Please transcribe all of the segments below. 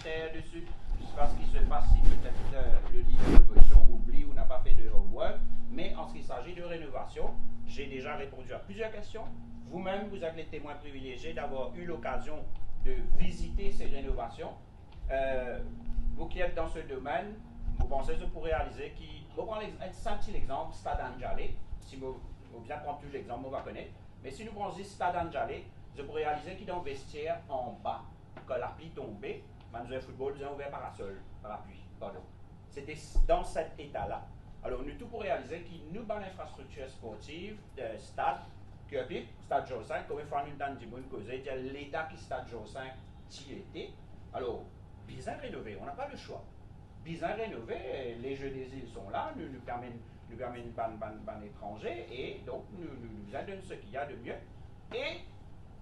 commentaires dessus. Je ne sais pas ce qui se passe si peut-être le leader de position oublie ou n'a pas fait de homework. Mais en ce qui s'agit de rénovation, j'ai déjà répondu à plusieurs questions. Vous-même, vous êtes les témoins privilégiés d'avoir eu l'occasion de visiter ces rénovations. Vous qui êtes dans ce domaine, vous pensez que pour réaliser qui. Vous prenez un simple exemple, Stade Anjalé. Si vous bien prendre tout l'exemple, vous va connaître. Mais si nous prenons Stade Anjalé, je pourrais réaliser qu'il y a un vestiaire en bas, quand la pluie tombait, dans un football, nous avons ouvert parasol, parapluie, pardon. C'était dans cet état-là. Alors, nous tout pour réaliser qu'il nous avons une infrastructure sportive, de stade, Stade Joe 5, comme il faut nous donner du monde causer, l'état qui Stade Joe 5 t'y était. Alors, bien rénové, on n'a pas le choix. Bien rénové, les Jeux des îles sont là, nous permettent ban étranger, et donc nous donnons ce qu'il y a de mieux. Et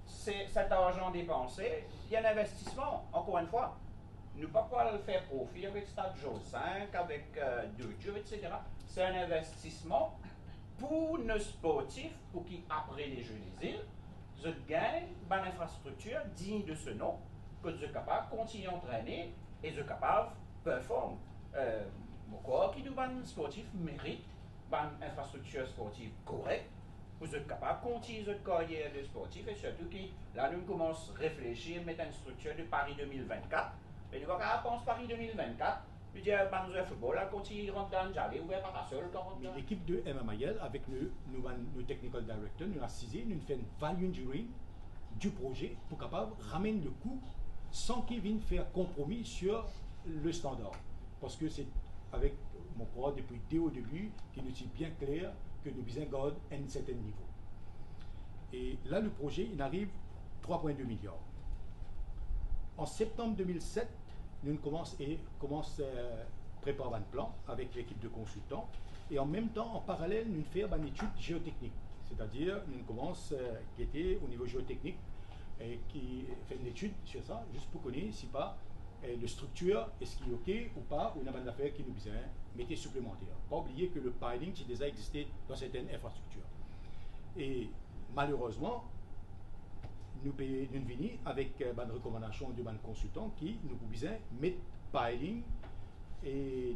cet argent dépensé, il y a un investissement, encore une fois. Nous ne pouvons pas le faire profit avec Stade Joe 5, avec d'autres jeux, etc. C'est un investissement pour nos sportifs, pour qui, après les Jeux des îles, je gagne une infrastructure digne de ce nom, que je suis capable de continuer à entraîner et je suis capable de performer. Pourquoi qui nous sportif mérite une infrastructure sportive correcte, vous êtes capable de continuer votre carrière de sportif et surtout que là nous commençons à réfléchir, mettre une structure de Paris 2024. Et nous allons penser Paris 2024. Je dis, le football, là, continue de rentrer dans le jardin, ouvert par la seule. Mais l'équipe de MMIL, avec le technical director, nous assisé, nous fait une value engineering du projet pour capable de ramener le coût sans qu'il vienne faire compromis sur le standard. Parce que c'est avec mon programme depuis dès au début qui nous est bien clair que nous besoin garder un certain niveau. Et là, le projet, il arrive 3,2 milliards. En septembre 2007, nous commençons à préparer un plan avec l'équipe de consultants et en même temps, en parallèle, nous faisons une étude géotechnique. C'est-à-dire, nous commençons qui était au niveau géotechnique et qui fait une étude sur ça, juste pour connaître si pas de structure, est-ce qu'il est OK ou pas, ou une bonne affaire qui nous besoin mettez supplémentaire. Pas oublier que le piling qui déjà existé dans certaines infrastructures. Et malheureusement, nous venons avec une recommandation de consultant qui nous besoin mettre piling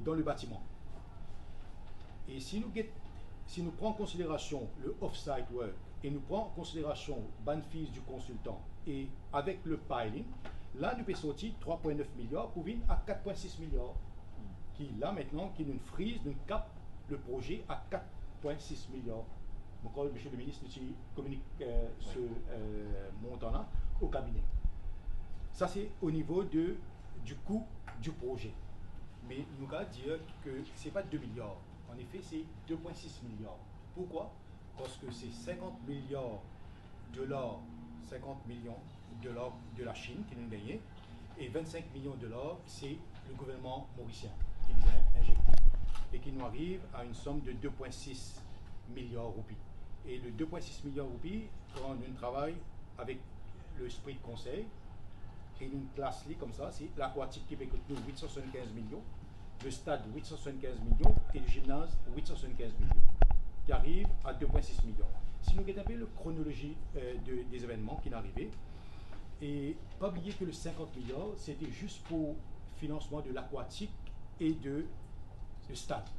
dans le bâtiment. Et si nous prenons en considération le off-site work et nous prenons en considération le fils du consultant et avec le piling, là nous pouvons sortir 3,9 milliards pour venir à 4,6 milliards. Qui là maintenant, qui nous frise, nous cap le projet à 4,6 milliards. Encore, monsieur le ministre, nous communique ce montant-là au cabinet. Ça, c'est au niveau du coût du projet. Mais nous allons dire que ce n'est pas 2 milliards. En effet, c'est 2,6 milliards. Pourquoi? Parce que c'est 50 milliards de dollars, 50 millions de dollars de la Chine qui nous gagné, et 25 millions de dollars, c'est le gouvernement mauricien qui nous a injecté. Et qui nous arrive à une somme de 2,6 milliards de roupies. Et le 2,6 milliards de roupies, quand on travaille avec le esprit de conseil, et une classe comme ça, c'est l'aquatique qui coûte 875 millions, le stade 875 millions et le gymnase 875 millions, qui arrive à 2,6 millions. Si nous regardons la chronologie des événements qui sont arrivés, et pas oublier que le 50 milliards, c'était juste pour financement de l'aquatique et de stade.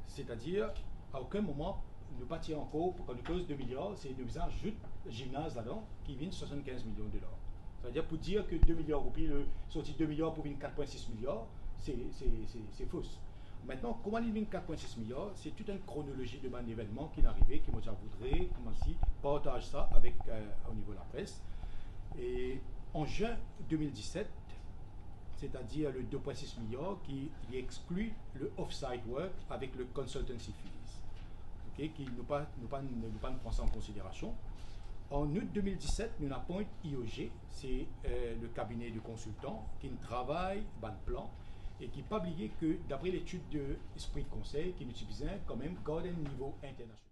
C'est-à-dire, à aucun moment, nous partions encore pour une cause de milliards, c'est de nous ajouter le gymnase là-dedans qui vient 75 millions de dollars. C'est-à-dire pour dire que 2 milliards de roupies, sorti 2 milliards pour venir 4,6 milliards, c'est fausse. Maintenant, comment il vient 4,6 milliards, c'est toute une chronologie de événements qui est arrivé, qui moi je voudrais commencer partager ça avec au niveau de la presse. Et en juin 2017, c'est-à-dire le 2,6 milliards qui exclut le off-site work avec le consultancy fees, okay, qui ne pas prendre ça en considération. En août 2017, nous avons IOG, c'est le cabinet de consultants qui travaille dans le plan et qui n'a pas oublié que d'après l'étude de Esprit de Conseil, qui nous utilisait quand même garder un niveau international.